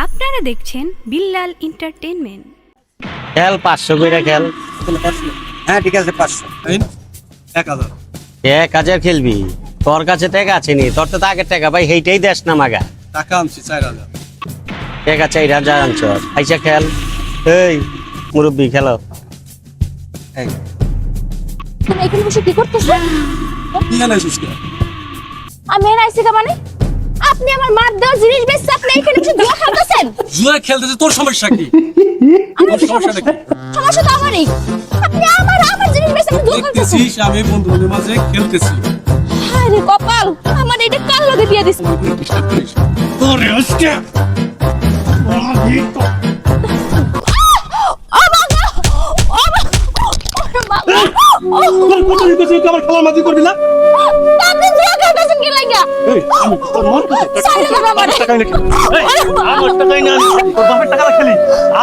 আপনারা দেখছেন বিল্লাল এন্টারটেইনমেন্ট। খেল 500 কইরা খেল। হ্যাঁ ঠিক আছে 500 1000 1000 খেলবি। তোর কাছে টাকা আছে নি? তোর তো আগের টাকা ভাই হেইটাই দেশ না মাগা। টাকা আনছি 4000 টাকা 4000 আনছ। আইসা খেল। এই মুরব্বি খেলো। এই তুমি এখানে বসে কি করতেছো? কি জানাইছিস কি আমি এর আইছি কা মানে আপনি আমার মার দেওয়া জিনিস বেচতে আপনি এখানে বসে জুয়া খেলতেছেন? জুয়া খেলতেছিস তোর সমস্যা কি আমার তোর সমস্যা কি সমস্যা তো আমারই। আপনি আমার জিনিস বেচতে আপনি জুয়া খেলতেছেন। দেখতেছিস আমি বন্ধুদের মাঝে খেলতেছি আরে কপাল আমার এটা কাল লগে বিয়ে দিছ। ডিস্টার্ব করিস তোর আজকে আপনি জুয়া খেলতেছেন কি লাগা?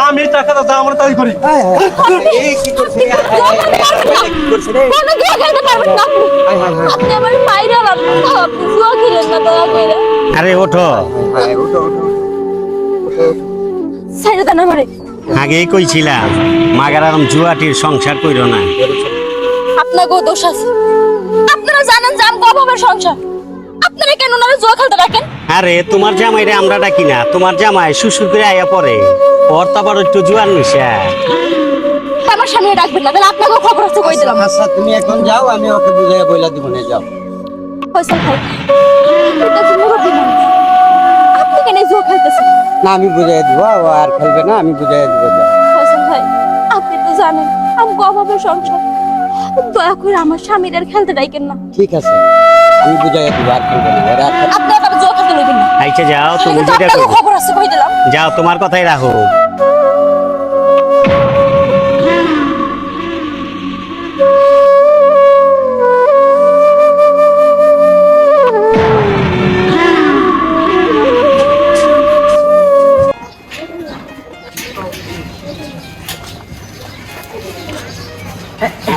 আমি টাকা দাও আমার তাই করি কোনো জুয়া খেলতে পারবেন না আপনি আমার মাইরা রাখুন আপনি জুয়া খেলেন না দয়া করে। আরে ওঠো। সাইরা দেন আমারে। আগেই কইছিলাম মাগারাম জুয়াটির সংসার কইরো না। আপনাকেও দোষ আছে। আপনারা জানেন যে আমি অভাবের সংসার। আপনারা কেন না জুয়া খেলতে রাখেন? আরে তোমার জামাইরে আমরা ডাকি না, তোমার জামাই শ্বশুর করে আয়া পড়ে। ওর তো আবার একটু জুয়ার নিশা। আমার সামনে রাখবেন না, তাহলে আপনাকেও খবর আছে কই দিলাম। আচ্ছা তুমি এখন যাও, আমি ওকে বুঝাইয়া বইলা দিব না, যাও। ফয়সাল ভাই এটা কি মুরব্বি মানুষ? আপনি কেন জুয়া খেলতেছেন? না আমি বুঝাইয়া দিব, ও আর খেলবে না, আমি বুঝাইয়া দিব, যাও। ফয়সাল ভাই আপনি তো জানেন আমি অভাবের সংসার। দয়া করে আমার স্বামীর আর খেলতে রাখেন না। ঠিক আছে আমি বুঝাইয়া দিব, আর খেলবে না, ওরা আর খেলবে না। আপনি আবার জুয়া খেলতে লইবেন না। আইসা যাও, তুমি কিন্তু যেটা আপনাকেও করো খবর আছে কই দিলাম। যাও, তোমার কথাই রাখো।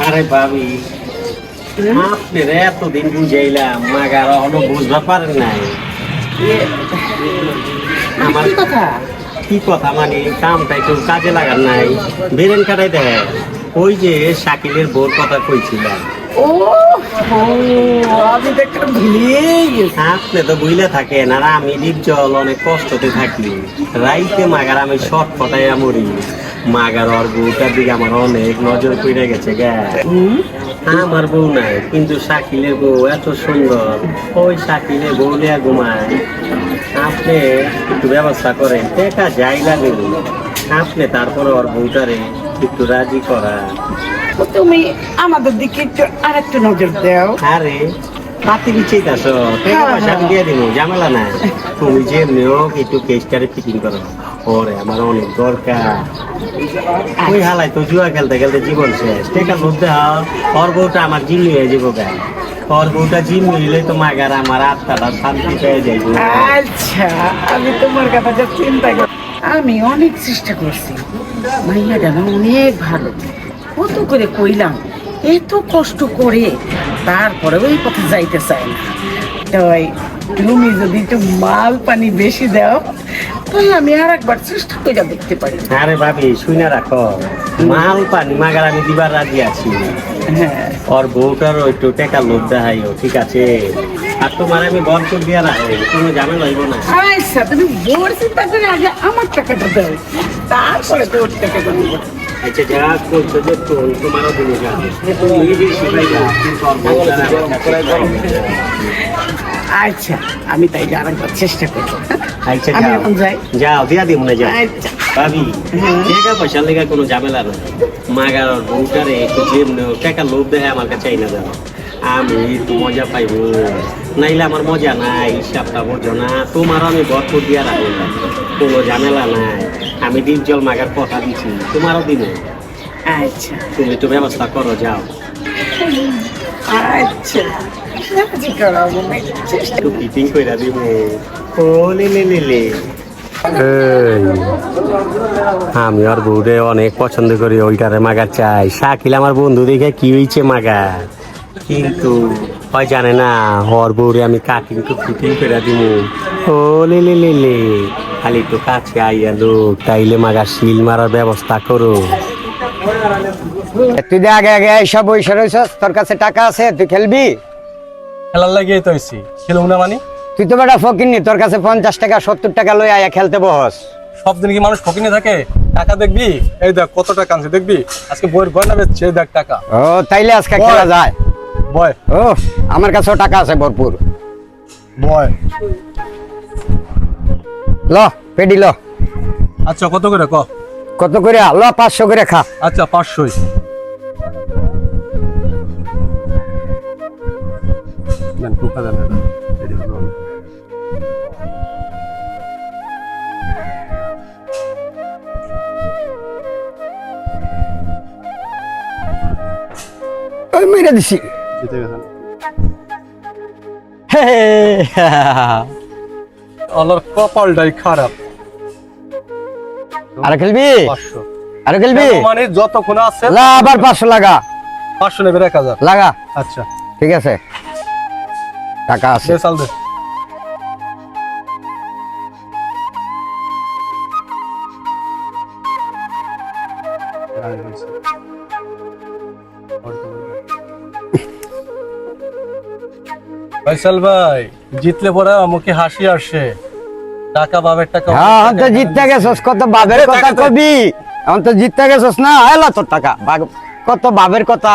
আরে ভাবি আপনার এতদিন বুঝাইলাম মাগার অন্য বুঝবার পারেন নাই। আমার কি কথা মানে কামটা একটু কাজে লাগার নাই, বেরেন কাটাই দেয়। ওই যে শাকিলের বোর কথা কইছিলাম। আমি দেখলাম ভুলেই গেছি। আপনি তো বুঝলে থাকেন আর আমি নির্জল অনেক কষ্টতে থাকি। রাইতে মাগার আমি শর্ট ফটাইয়া মরি। মাগার ওর বউটার দিকে আমার অনেক নজর পড়ে গেছে গা। আমার বউ নাই কিন্তু শাকিলের বউ এত সুন্দর। ওই শাকিলের বউ নিয়ে ঘুমায়। আপনি একটু ব্যবস্থা করেন, টাকা যাই লাগে আপনি তারপরে ওর বউটারে একটু রাজি করা। তুমি আমাদের দিকে একটু আরেকটু নজর দাও। আরে পাতি বিচেই দাস টাকা পয়সা আমি দিয়ে দিব, ঝামেলা নাই। তুমি যে মেয়েও একটু কেসটারে ফিটিং করো, ওরে আমার অনেক দরকার। ওই হালাই তো জুয়া খেলতে খেলতে জীবন শেষ। টাকা লোভ দেওয়া ওর বউটা আমার জিম্মি হয়ে যাবো গা। ওর বউটা জিম্মি হইলে তো মাগার আমার আত্মাটা শান্তি পেয়ে যাইব। আচ্ছা আমি তোমার কথাটা চিন্তা করি। আমি অনেক চেষ্টা করছি, মাইয়াটা না অনেক ভালো। কত করে কইলাম, এত কষ্ট করে তারপরে ওই পথে যাইতে চায় না। তাই তুমি যদি একটু মাল পানি বেশি দাও তাহলে আমি আর একবার চেষ্টা করে দেখতে পারি। আরে ভাবি শুনে রাখো, মাল পানি মাগার আমি দিবার রাজি আছি। হ্যাঁ ওর বউটারও একটু টাকা লোভ দেখাইও, ঠিক আছে? আর তোমার আমি বরকত দিয়া রাখো, কোনো ঝামেলা হইব না। আচ্ছা তুমি বোর চিন্তা করে আগে আমার টাকাটা দাও, তারপরে তোর টাকাটা দেবো। আচ্ছা যা করছো যে তোমারও দিনে যাবে, তুমি বেশি পাইবা কিন্তু ওর বউটার আমার কাছে পাইবা। আচ্ছা আমি তাই আরেকবার চেষ্টা করবো। আচ্ছা আমি যাও এখন যাই। যাও দিয়া দিব না, যাও। আচ্ছা ভাবি টাকা পয়সা লেগে কোনো ঝামেলা নেই। মাগার ওর বউটারে একটু যেমনি টাকা লোভ দেয় আমার কাছে চাই না, যাও। আমি একটু মজা পাইব, নাইলে আমার মজা নাই। হিসাবটা বোঝো না, তোমারও আমি ভরপুর দিয়া রাখবো, কোনো ঝামেলা নাই। আমি ডিপজল মাগার কথা দিচ্ছি, তোমারও দিব। আচ্ছা তুমি একটু ব্যবস্থা করো, যাও। আচ্ছা সাহায্য করাবো, চেষ্টা একটু ফিটিং করে দিব। ও লে লে লে লে। আমি আর বউরে অনেক পছন্দ করি, ওইটারে মাগার চাই। শাকিল আমার বন্ধু দেখে কি হয়েছে মাগার, কিন্তু হয় জানে না ওর বউরে আমি কাটিং টু ফিটিং করে দিব। ও লে লে লে লে। খালি একটু কাছে আইয়া লোক তাইলে মাগার শিল মারার ব্যবস্থা করো। তুই দে আগে আগে এইসব বই সরইছস, তোর কাছে টাকা আছে, তুই খেলবি? খেলার লাগিয়ে তো আইছি, খেলুম না মানে? তুই তো বেটা ফকিরনি, তোর কাছে 50 টাকা 70 টাকা লই আয়া খেলতে বহস। সব দিন কি মানুষ ফকিনে থাকে? টাকা দেখবি, এই দেখ কত টাকা আনছে দেখবি, আজকে বইয়ের গয়না বেচছে, এই দেখ টাকা। ও তাইলে আজকে খেলা যায়? বয় ও আমার কাছেও টাকা আছে ভরপুর। বয় ল পেডি ল। আচ্ছা কত করে ক? কত করে? ল 500 করে খা। আচ্ছা 500। দেন টুকা দেন, রেডি হলো। ওই মেরে দিছি। জিতে গেছেন। হে আল্লাহর কপালটাই খারাপ। আর খেলবি? 500 আর খেলবি? মানে যতক্ষণ আছে লা আবার 500 লাগা। 500 নেবে 1000। লাগা। আচ্ছা ঠিক আছে, টাকা আছে। দে চাল দে। ফয়সাল ভাই, জিতলে পরে মুখে হাসি আসে, টাকা বাবের টাকা। হ্যাঁ তো জিততে গেছস, কত বাবের কথা কবি। এখন তো জিততে গেছস না, এলা তোর টাকা কত বাবের কথা।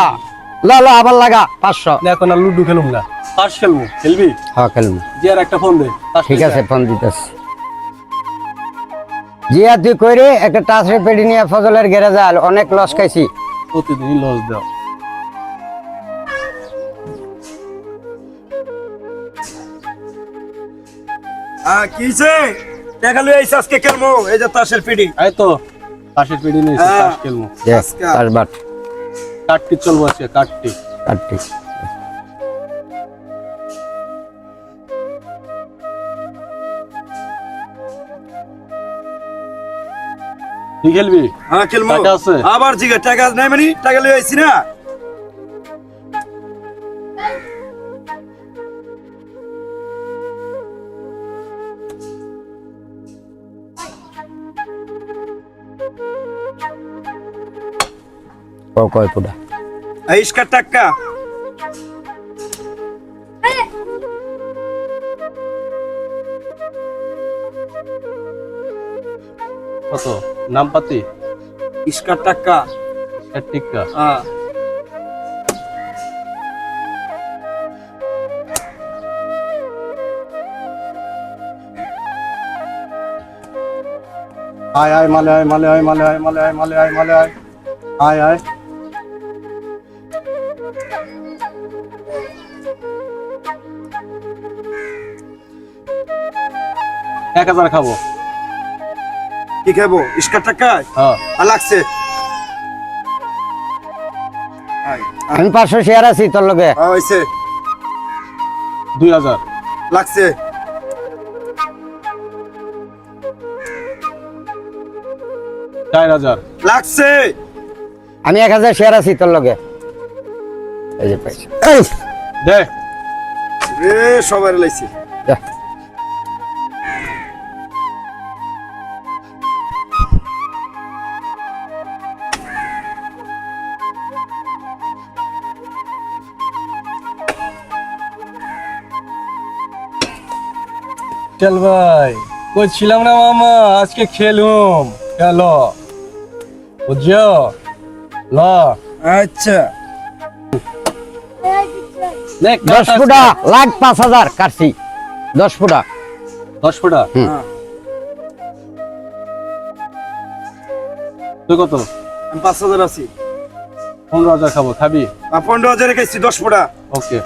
ল ল আবার লাগা 500। এখন আর লুডু খেলুম না, তাস খেলবো। খেলবি? হ্যাঁ খেলবো। জিয়ার একটা ফোন দে। ঠিক আছে, ফোন দিতেছি। জিয়া তুই কইরে একটা টাচরে পেডি নিয়ে ফজলের গ্যারেজে আল, অনেক লস খাইছি। প্রতিদিন লস দাও। কিছে টাকা লই আইছ আজকে খেলমু, এই যে তাসের পিডি। এই তো তাসের পিড়ি নিয়ে এসে তাস খেলবো। চাষবাট কাটটি চলবো আজকে, কাটটি। কাটটি। তুই খেলবি? হ্যাঁ খেলমু। টাকা আছে? আবার জিগা টাকা নাই মানে টাকা লই আইছি না। কয় পুডা আইসকার টাকা কত নাম পাতি? ইসকার টাকা। টিকা। হ্যাঁ আয় আয় মালে আয়, মালে আয়, মালে আয়, মালে আয়, মালে আয়, মালে আয়, আয় আয়। এক 1000 খাবো। কি খাবো? ইসকার টাকা হ্যাঁ লাগছে। আমি 500 শেয়ার আছি তোর লগে। হইছে 2000 লাগছে। চার 1000 লাগছে। আমি 1000 শেয়ার আছি তোর লগে। এই যে পয়সা দে। রে সবাই লাইছি। যা। চল ভাই, কইছিলাম না মামা আজকে খেলুম, চলো বুঝছো? ল আচ্ছা 10 ফুটা লাখ 5000 কাটছি। 10 ফুটা 10 ফুটা। তুই কত? আমি 5000 আছি। 15000 খাবো, খাবি? 15000 খাইছি 10 ফুটা। ওকে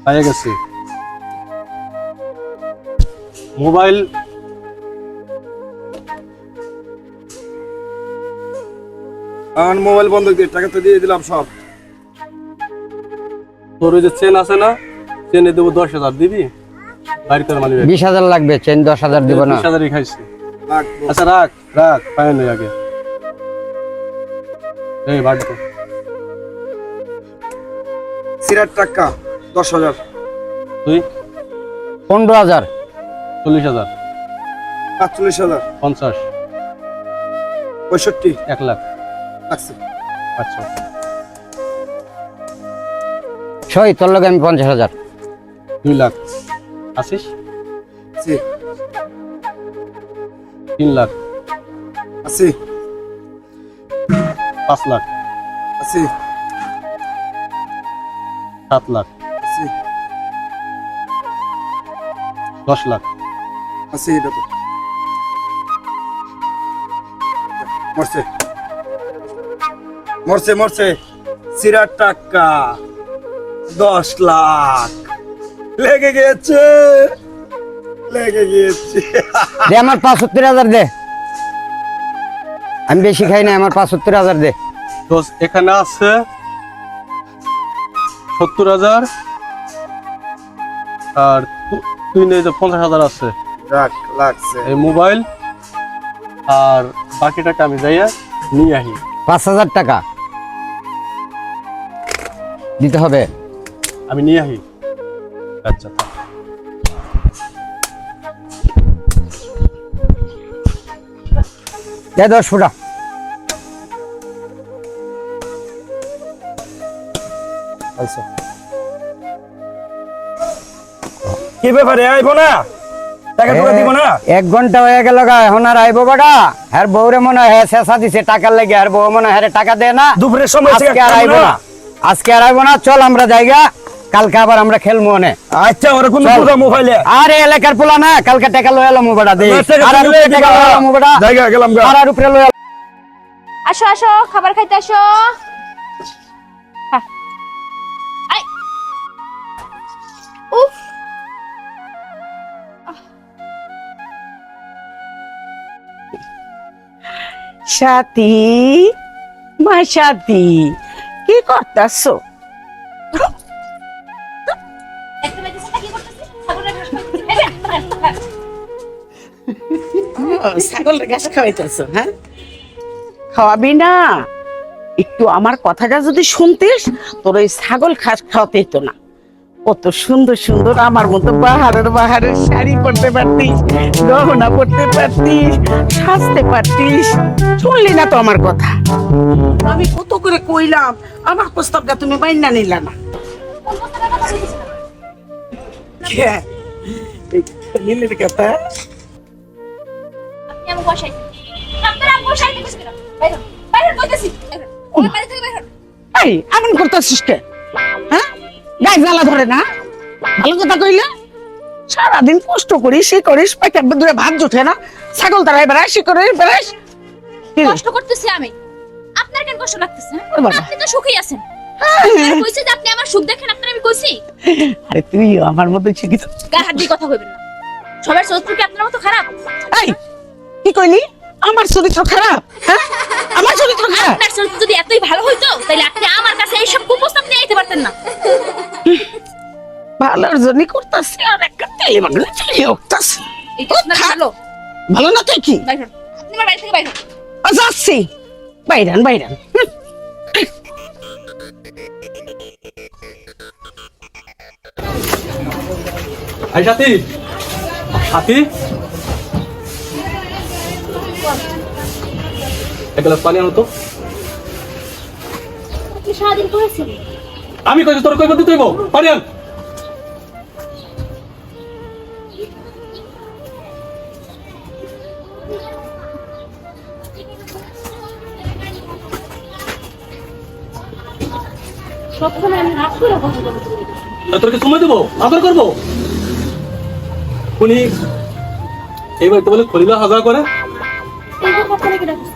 পাইয়া গেছি। মোবাইল আর মোবাইল বন্ধ দিয়ে টাকা তো দিয়ে দিলাম সব। তোর ওই যে চেন আছে না, চেনে দেবো 10000, দিবি? বাড়িতে মালি 20000 লাগবে, চেন 10000 দিব না। 20000ই খাইছি। রাখবো। আচ্ছা রাখ রাখ, পায় নাই আগে। এই বাড়িতে সিরাট টাকা 10000। তুই? 15000 40,000, 45,000, 50, 65, 1 লাখ, লাগছে। 500, সই তোর লগে আমি 50,000। 2 লাখ, আসিস, আছে, 3 লাখ, আছে, 5 লাখ, আছে, 7 লাখ, আছে, 10 লাখ, আছে, এটা তো। মরছে, মরছে, মরছে। সিরার টাকা 10 লাখ লেগে গেছে, লেগে গেছে। দে আমার 75,000 দে, আমি বেশি খাই না, আমার 75,000 দে। তো এখানে আছে 70,000 আর তুই নেই যে 50,000 আছে রাখ, লাগছে। এই মোবাইল আর বাকি টাকা আমি যাইয়া নিয়ে আহি 5,000 টাকা দিতে হবে। আমি নিয়ে আহি। আচ্ছা দে 10 ফুটা। আচ্ছা কি ব্যাপারে আইবো না? টাকা টুকা দিব না? 1 ঘন্টা হয়ে গেল গা, এখন আর আইবো বাড়া। হ্যার বউরে মনে হয় শেষা দিছে টাকার লেগে, আর বউ মনে হয় টাকা দেয় না। দুপুরের সময় আজকে আর আইবো না, আজকে আর আইবো না। চল আমরা যাইগা, কালকে আবার আমরা খেলবো অনে। আচ্ছা, ওরা কোন চল। পুরো মোবাইলে আরে এলাকার পোলা না, কালকে টাকা লয়ে এলাম বাড়া দে। আর আর উপরে টাকা লয়ে এলাম বাড়া, জায়গা গেলাম গা। আর আর উপরে লয়ে আসো আসো, খাবার খাইতে আসো। হ্যাঁ। আই। উফ। সাথী, মা সাথী, কি করতেছো? একটা মেয়ে দিছে, কি করতেছিস? ছাগলের ঘাস খাচ্ছিস? ছাগলের ঘাস খাওয়াইতেছো? হ্যাঁ, খাওয়াবি না? একটু আমার কথাটা যদি শুনতিস, তোর ওই ছাগল ঘাস খাওয়াতে হতো না। কত সুন্দর সুন্দর আমার মতো বাহারের শাড়ি পরতে পারতিস, গহনা পরতে পারতিস, সাজতে পারতিস। শুনলি না তো আমার কথা? আমি কত করে কইলাম, আমার প্রস্তাবটা তুমি মাইনা নিলা না। কে? এই নীলের কথা? আপনি আমাকে বসাই। আপনারা আমাকে বসাই দিতে কেন? বাইরে হন, বাইরে হন, কইতাছি। বাইরে হন। আমার বাড়ি থেকে বাইরে হন। এই এমন করতেছিস কে? হ্যাঁ, গায়ে জ্বালা ধরে না? ভালো কথা কইলে, সারাদিন কষ্ট করিস, সে করিস, পেটে দূরে ভাত জোটে না, ছাগল তারাই বেড়াস, সে করে বেড়াস। কি রে? কষ্ট করতেছি আমি। আপনার কেন কষ্ট লাগতেছে? ওরে বাবা। আপনি তো সুখী আছেন। আমি কইছি যে আপনি আমার সুখ দেখেন, আপনার আমি কইছি। আরে তুইও আমার মতো শিখিত। গায়ে হাত দিয়ে কথা কইবেন না। সবার চরিত্র কি আপনার মতো খারাপ? এই কি কইলি? আমার চরিত্র খারাপ? হ্যাঁ, আমার চরিত্র খারাপ? আপনার চরিত্র যদি এতই ভালো হইতো, তাহলে আপনি আমার কাছে এইসব কুপ্রস্তাব নিয়ে আইতে পারতেন না। ভালোর জন্য করতেছি, আর একটা তেলে বাগলে চালিয়ে উঠতেছি। এটা আপনার ভালো। ভালো না তুই কি? বাইরে হন। আপনি আমার বাড়ি থেকে বাইরে হন। যাচ্ছি, বাইরান বাইরান। এই সাথী, সাথী এক গ্লাস পানি আনো তো। আপনি সারাদিন করেছেন। আমি কইছি তোর কইব দিতে হইব, পানি আন। সবসময় আমি রাগ করে কথা বলতে। তোরকে সময় দেবো, আদর করবো। উনি এইবার তো বলে খলিলা হাজা করে এই যে কথা নাকি রাখছি।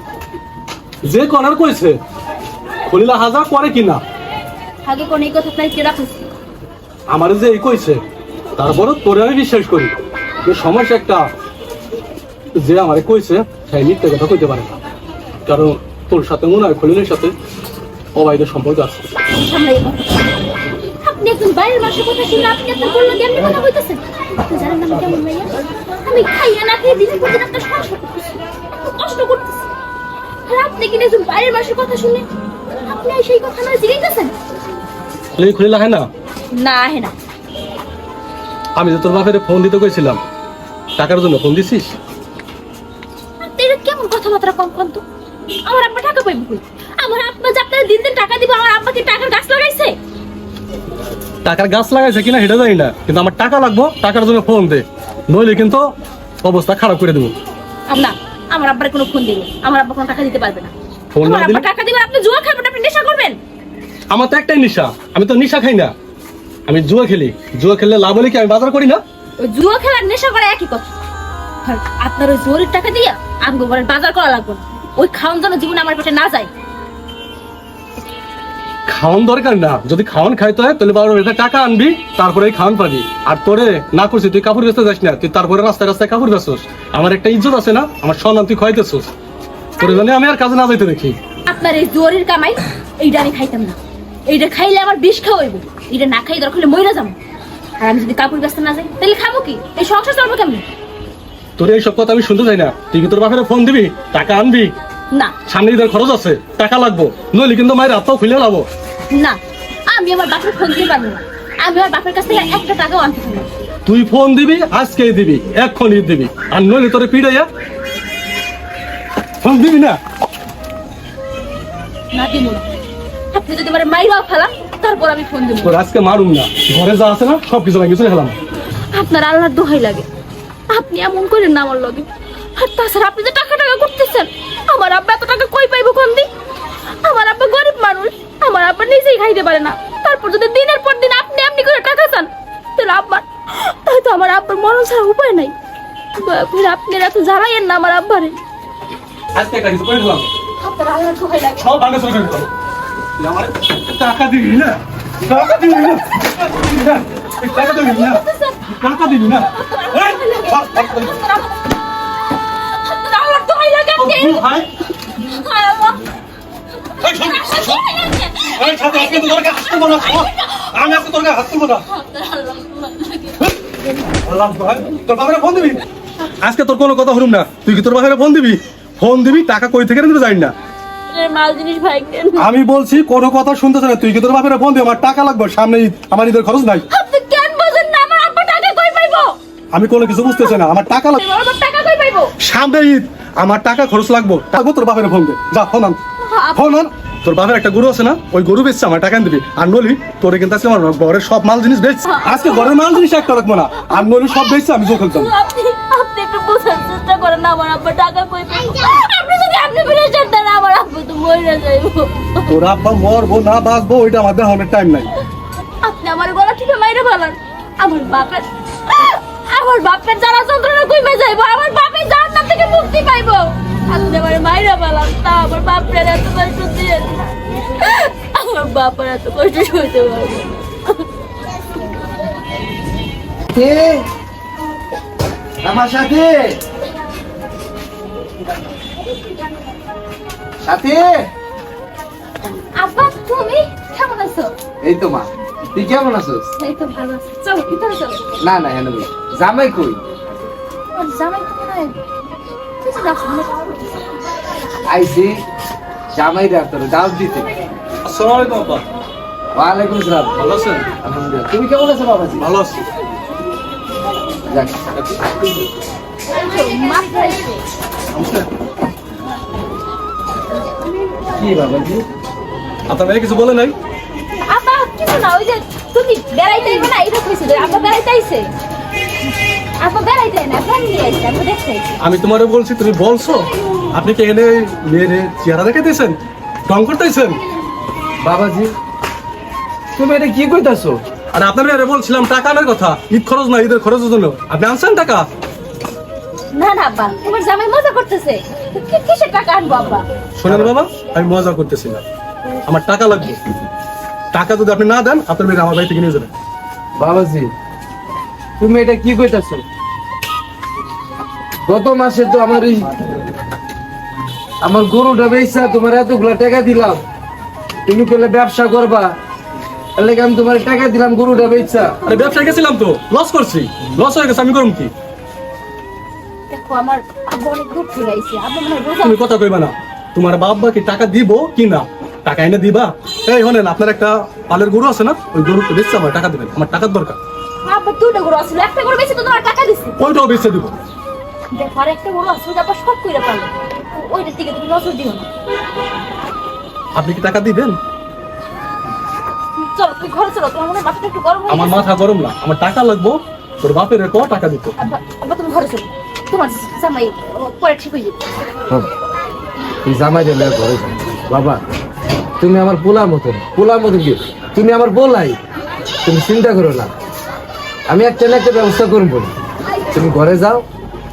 যে কনার কইছে খলিলা হাজা করে কিনা আগে কোন এই কথা তাই কে রাখছি। আমার যে এই কইছে, তারপরও তোরে আমি বিশ্বাস করি যে সমস্যা একটা, যে আমারে কইছে সেই মিথ্যে কথা কইতে পারে না, কারণ তোর সাথে মনে হয় খলিলের সাথে অবৈধ সম্পর্ক আছে। সামলাই কথা। আপনি একজন বাইরের মানুষের কথা শুনে আপনি আপনার বলল যে আপনি কথা কইতেছেন। আপনি জানেন না আমি কেমন ভাইয়া? আমি খাইয়া না খেয়ে দিনের পর দিন আপনার সংসার করতেছি, কষ্ট করতেছি। আর আপনি কিনা একজন বাইরের মানুষের কথা শুনে আপনি সেই কথা না জিজ্ঞাসা খলিলা হয় না? না হে না। আমি যে তোর বাপের ফোন দিতে কইছিলাম, টাকার জন্য ফোন দিছিস? এটা কেমন কথাবার্তা কম কম তো? আমার আব্বা টাকা পাইব কই? আমার আব্বা যে আপনারা দিন দিন টাকা দিব, আমার আব্বা কি টাকার গাছ লাগাইছে? টাকার গাছ লাগাইছে কিনা সেটা জানি না, কিন্তু আমার টাকা লাগবো, টাকার জন্য ফোন দে, নইলে কিন্তু অবস্থা খারাপ করে দেবো। না, আমার আব্বার কোনো ফোন দিবে, আমার আব্বা কোনো টাকা দিতে পারবে না। ফোন না আমার দিলে আব্বা টাকা দিবে, আপনি জুয়া খাবেন, আপনি নেশা করবেন। আমার তো একটাই নেশা, আমি তো নেশা খাই না, আমি জুয়া খেলি। জুয়া খেললে লাভ হলে কি আমি বাজার করি না? ওই জুয়া খেলার নেশা করে একই কথা। আর আপনার ওই জোরের টাকা দিয়া আমগো ঘরে বাজার করা লাগবে না। ওই খাওন যেন জীবনে আমার পেটে না যায়। খাওয়ান দরকার না, যদি খাওয়ান খাইতে হয় তাহলে বাবার এটা টাকা আনবি, তারপরে খাওয়ান পাবি। আর তোরে না করছিস, তুই কাপড় বেচতে যাস না, তুই তারপরে রাস্তায় রাস্তায় কাপড় বেচছিস। আমার একটা ইজ্জত আছে না, আমার সম্মান তুই খাইতেছিস। তোরে জানি আমি আর কাজে না যাইতে দেখি। আপনার এই জোরের কামাই এইটা আমি খাইতাম না। এইটা খাইলে আমার বিষ খাওয়াইব, এটা না খাই দরকার হলে মইরা যাবো। আর আমি যদি কাপড় বেচতে না যাই তাহলে খাবো কি? এই সংসার চলবো কেমনি? তোর এইসব কথা আমি শুনতে চাই না। তুই কি তোর বাপের ফোন দিবি, টাকা আনবি? না সামনে ঈদের খরচ আছে, টাকা লাগবো, নইলে কিন্তু মায়ের হাতটাও খুলে লাবো। না, আমি আমার বাপের ফোন দিতে পারবো না। আমি আমার বাপের কাছ থেকে একটা টাকাও আনতে পারবো না। তুই ফোন দিবি, আজকেই দিবি, এক্ষুনি দিবি, আর নইলে তোরে পিড়াইয়া ফোন দিবি না। না দিব না। আপনি যদি আমার মাইরাও ফেলান তারপর আমি ফোন দেবো। তোর আজকে মারুম না, ঘরে যা আছে না সবকিছু ভেঙে চলে গেলাম। আপনার আল্লাহর দোহাই লাগে, আপনি এমন করেন না আমার লগে। আর তাছাড়া আপনি যে টাকা টাকা করতেছেন, আমার আব্বা এত টাকা কই পাইবো কোন দিন? আমার আব্বা গরিব মানুষ, আমার আব্বা নিজেই খাইতে পারে না। তারপর যদি দিনের পর দিন আপনি এমনি করে টাকা চান, তাহলে আমার আব্বার মরণ ছাড়া উপায় নাই। দয়া করে আপনি এত জ্বালাইয়েন না আমার আব্বারে। আজকে একটা কিছু করে দিলাম, আপনার আল্লাহর দোহাই লাগে। সব ভাঙে চলে গেল। তুই আমার টাকা দিবি না, টাকা দিবি না, টাকা দিবি না, টাকা দিবি না। এই, আপনার আল্লাহর দোহাই লাগে আপনি। হাই হায় আল্লাহ। এই সাথে আজকে তোর কাছে হাত তুলবো না, আমি আজকে তোর কাছে হাত তুলবো না। আল্লাহ ভাই, তোর বাবারে ফোন দিবি আজকে, তোর কোনো কথা হলুম না। তুই কি তোর বাবারে ফোন দিবি? ফোন দিবি, টাকা কই থেকে দিবি জানি না। মাল জিনিস ভাই কেন? আমি বলছি কোনো কথা শুনতেছ না। তুই কি তোর বাবারে ফোন দিবি? আমার টাকা লাগবে, সামনে ঈদ, আমার ঈদের খরচ নাই। আপনি কেন বোঝেন না? আমার আব্বা টাকা কই পাইবো? আমি কোনো কিছু বুঝতেছি না, আমার টাকা লাগবে, আমার টাকা কই পাইবো? সামনে ঈদ, আমার টাকা খরচ লাগবে। টাকা তোর বাবারে ফোন দে, যা ফোন আন, ফোন আন। তোর বাবার একটা গরু আছে না, ওই গরু বেচছে, আমার টাকা দিবি। আর নলি তোরে কিন্তু আজকে আমার ঘরের সব মাল জিনিস বেচছে, আজকে ঘরের মাল জিনিস একটা রাখবো না। আর নলি সব বেচছে, আমি চোখ খেলতাম। আপনি একটু বোঝার চেষ্টা করেন না, আমার আব্বা টাকা কই পাইবো? আপনি বিলে যেতেন, আমার আব্বা তো মরে যাইবো। তোর আব্বা মরবো না বাঁচবো ওইটা আমার দেখানোর টাইম নাই। আপনি আমার গলা থেকে মাইরে ফেলান। আমার বাপের যারা যন্ত্রণা কইমে যাইবো, আমার বাপের জাহান্নাম থেকে মুক্তি পাইবো। আপনি আমার মাইরে ফেলান, তা আমার বাপের এত কষ্ট দিয়ে আমার বাপের এত কষ্ট সইতে পারবো। আমার সাথে সাথে আব্বা, তুমি কেমন আছো? এই তো মা, তুই কেমন আছিস? এই তো ভালো আছি। চলো ভিতরে চলো। না না হেন জামাই কই? আর জামাই তো মনে হয় কিছু দেখো মনে আইসি জামাই রা তোর দাওয়াত দিতে। আসসালামু আলাইকুম আব্বা। ওয়ালাইকুম আসসালাম। ভালো আছেন? আলহামদুলিল্লাহ। তুমি কেমন আছো বাবাজি? ভালো আছি। যাক, মাথায় কি বাবাজি? আপনার মেয়ে কিছু বলে নাই? আপা কিছু না, ওই যে তুমি বেড়াইতে আইবে না, এটা কইছে যে আপা বেড়াইতে আইছে। আপা বেড়াইতে না, ফ্যান নিয়ে আইছে, আমরা দেখতে আইছি। আমি তোমারে বলছি, তুমি বলছো? আপনি কি এখানে মেয়ের চেহারা দেখে দিয়েছেন, ঢং করতেছেন? বাবাজি তুমি এটা কি কইতাছো? আর আপনার মেয়েরে বলছিলাম টাকা আনার কথা, ঈদ খরচ না, ঈদের খরচের জন্য। আপনি আনছেন টাকা? না না আব্বা, তোমার জামাই মজা করতেছে। কিসের টাকা আনবো আব্বা? শোনেন বাবা, আমি মজা করতেছি না, আমার টাকা লাগবে। টাকা যদি আপনি না দেন, আপনার মেয়ে আমার বাড়ি থেকে নিয়ে যাবেন। বাবাজি তুমি এটা কি কইতাছো? গত মাসে তো আমার গরুটা বেচা তোমার এতগুলা টাকা দিলাম, তুমি কইলে ব্যবসা করবা, তাহলে আমি তোমার টাকা দিলাম গরুটা বেচা। আরে ব্যবসায় গেছিলাম তো, লস করছি, লস হয়ে গেছে, আমি করুন কি? দেখো আমার আব্বা অনেক দূর থেকে আইছে, আব্বা মনে হয় রোজা। তুমি কথা কইবা না। তোমার বাবা কি টাকা দিব কি না? টাকা এনে দিবা? এই হলেন, আপনার একটা পালের গরু আছে না, ওই গরু বেচছে, আমার টাকা দিবেন, আমার টাকার দরকার। আব্বা দুটো গরু আছিল, একটা গরু বেশি তো তোমার টাকা দিছি। ওইটাও বেঁচে দিব। দেখো আর একটা বড় আছে আবার সব কইরা পারলো, ওইটার দিকে তুমি নজর দিও না। আপনি কি টাকা দিবেন? চলো তুই ঘরে চলো, তোমার মনে হয় মাথাটা একটু গরম হয়ে আমার গেছে। মাথা গরম না, আমার টাকা লাগবো। তোর বাপের ক টাকা দিত। আব্বা তুমি ঘরে চলো, তোমার জামাই পরে ঠিক হয়ে যাবে। তুই জামাই দিলে ঘরে যা। বাবা তুমি আমার পোলার মতন কি তুমি আমার বলাই, তুমি চিন্তা করো না, আমি একটা না একটা ব্যবস্থা করবো। তুমি ঘরে যাও,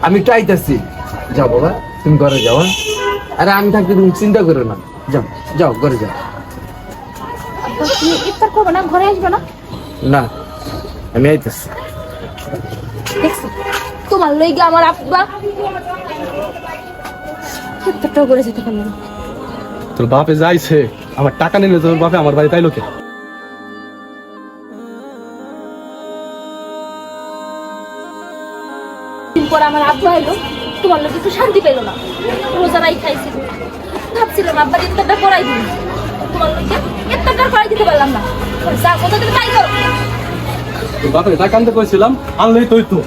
আমি একটু আইতাছি। যাও বাবা, তুমি ঘরে যাও। হ্যাঁ? আরে আমি থাকতে তুমি চিন্তা করো না, যাও যাও ঘরে যাও। আব্বা তুমি ইফতার করবে না, ঘরে আসবে না? না আমি আইতাছি। দেখছো তোমার লইগা আমার আব্বা ইফতারটাও করে যেতে পারলো না। তোর বাপে যাইছে, আমার টাকা নিলে তোর বাপে আমার বাড়ি তাইলো কে? দিন পর আমার আব্বা এলো, তোমার লোক একটু শান্তি পেলো না, রোজারাই খাইছিল। ভাবছিলাম আব্বা ইফতারটা করাই দিন, তোমার লোককে ইফতারটা করাই দিতে পারলাম না। যা কথা তুমি তাই করো। তোর বাপে টাকা আনতে কইছিলাম, আনলেই তুই তো।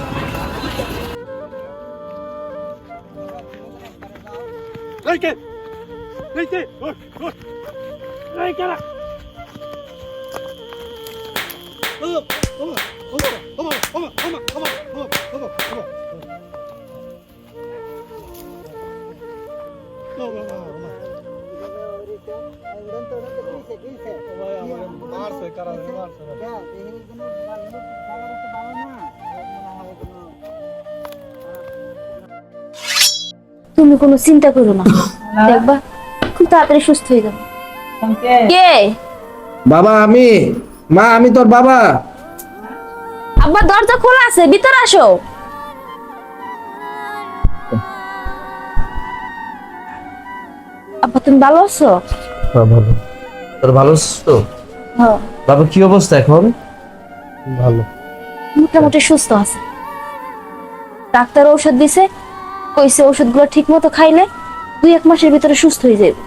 তুমি কোনো চিন্তা করো না, দেখবা খুব তাড়াতাড়ি সুস্থ হয়ে যাবে। কে? বাবা আমি, মা আমি তোর বাবা। আব্বা দরজা খোলা আছে, ভিতরে আসো। আব্বা তুমি ভালো আছো? ভালো। তোর ভালো আছিস তো? হ্যাঁ বাবা কি অবস্থা এখন? ভালো। মোটামুটি সুস্থ আছে। ডাক্তার ঔষধ দিছে, কইছে ওষুধগুলো ঠিক মতো খাইলে 2-1 মাসের ভিতরে সুস্থ হয়ে যাবে।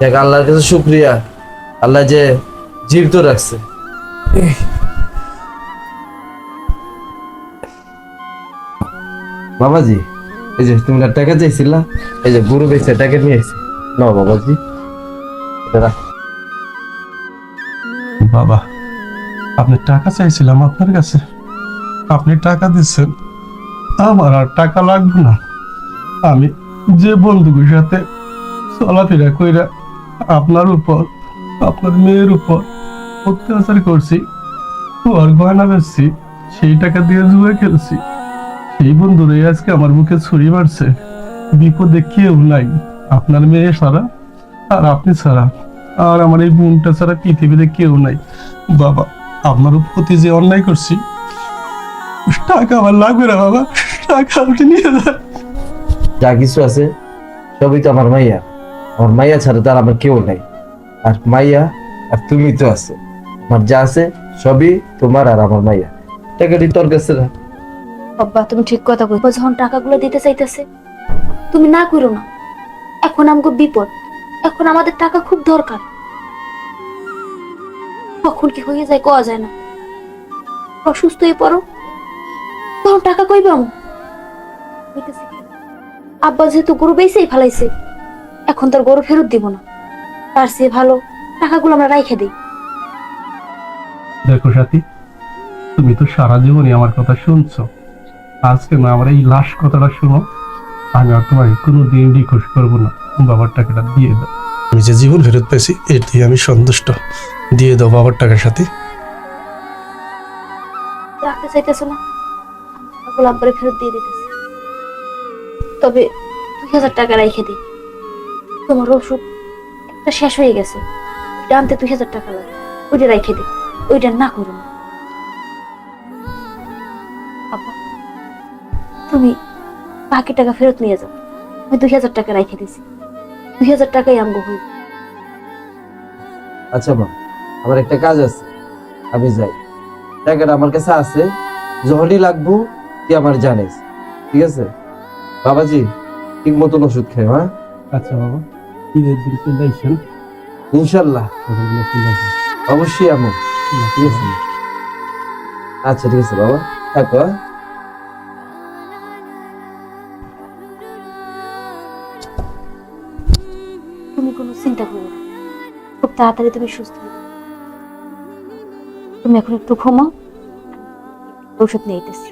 দেখ আল্লাহর কাছে শুকরিয়া, আল্লাহ যে জীবিত রাখছে। বাবাজি এই যে তুমি না টাকা চাইছিলা, এই যে গরু বেচে টাকা নিয়ে এসেছি, নাও বাবাজি এটা রাখ। বাবা আপনি টাকা চাইছিলাম আপনার কাছে, আপনি টাকা দিচ্ছেন, আমার আর টাকা লাগবে না। আমি যে বন্ধুদের সাথে চলাফেরা কইরা আপনার উপর, আপনার মেয়ের উপর অত্যাচার করছি, ওর গয়না বেচছি, সেই টাকা দিয়ে জুয়ে খেলছি, সেই বন্ধুরাই আজকে আমার বুকে ছুরি মারছে। বিপদে কেউ নাই, আপনার মেয়ে ছাড়া আর আপনি ছাড়া, আর আমার এই বোনটা ছাড়া পৃথিবীতে কেউ নাই। বাবা আপনার প্রতি যে অন্যায় করছি, টাকা আমার লাগবে না বাবা, টাকা আপনি নিয়ে যান। যা কিছু আছে সবই তো আমার মাইয়া, আমার মাইয়া ছাড়া তার আমার কেউ নাই। আর মাইয়া আর তুমি তো আছো, আমার যা আছে সবই তোমার আর আমার মাইয়া। টাকাটি তোর কাছে রাখ। বাবা তুমি ঠিক কথা কইছো, যখন টাকাগুলো দিতে চাইতেছে তুমি না করো না। এখন আমগো বিপদ, এখন আমাদের টাকা খুব দরকার। কখন কি হয়ে যায় কোয়া যায় না। অসুস্থ হয়ে পড়ো, তখন টাকা কইবা আব্বা যেহেতু গরু বেচেই ফেলাইছে, এখন তোর গরু ফেরত দিব না, তার চেয়ে ভালো টাকাগুলো আমরা রাইখে দিই। দেখো সাথী, তুমি তো সারা জীবনই আমার কথা শুনছো, আজকে না আমার এই লাশ কথাটা শুনো, আমি আর তোমাকে কোনোদিন রিকোয়েস্ট করবো না, বাবার টাকাটা দিয়ে দাও। আমি যে জীবন ফেরত পেয়েছি এতে আমি সন্তুষ্ট, দিয়ে দাও বাবার টাকার সাথে। রাখতে চাইতেছো না, টাকাগুলো আব্বারে ফেরত দিয়ে দিতেছে। তবে 2000 টাকা রাইখে দিই, তোমার ওষুধ একটা শেষ হয়ে গেছে, ওইটা আনতে 2000 টাকা লাগে, ওইটা রাইখে দিই, ওইটা না করো না। আব্বা তুমি বাকি টাকা ফেরত নিয়ে যাও, আমি 2000 টাকা রাইখে দিছি, 2000 টাকাই আমগো হইল। আচ্ছা মা, আমার একটা কাজ আছে, আমি যাই। টাকাটা আমার কাছে আছে, যখনই লাগবো তুই আমার জানিস, ঠিক আছে? বাবাজি ঠিক মতন ওষুধ খাই। হ্যাঁ আচ্ছা বাবা, ঈদের দিন চলে আসেন, ইনশাল্লাহ সকালবেলা চলে আসেন। অবশ্যই আমি, ঠিক আছে? আচ্ছা ঠিক আছে বাবা, থাকো। হ্যাঁ? চিন্তা করো না, খুব তাড়াতাড়ি তুমি সুস্থ হয়ে যাবে। তুমি এখন একটু ঘুমাও, ঔষধ নিয়ে আইতেছি।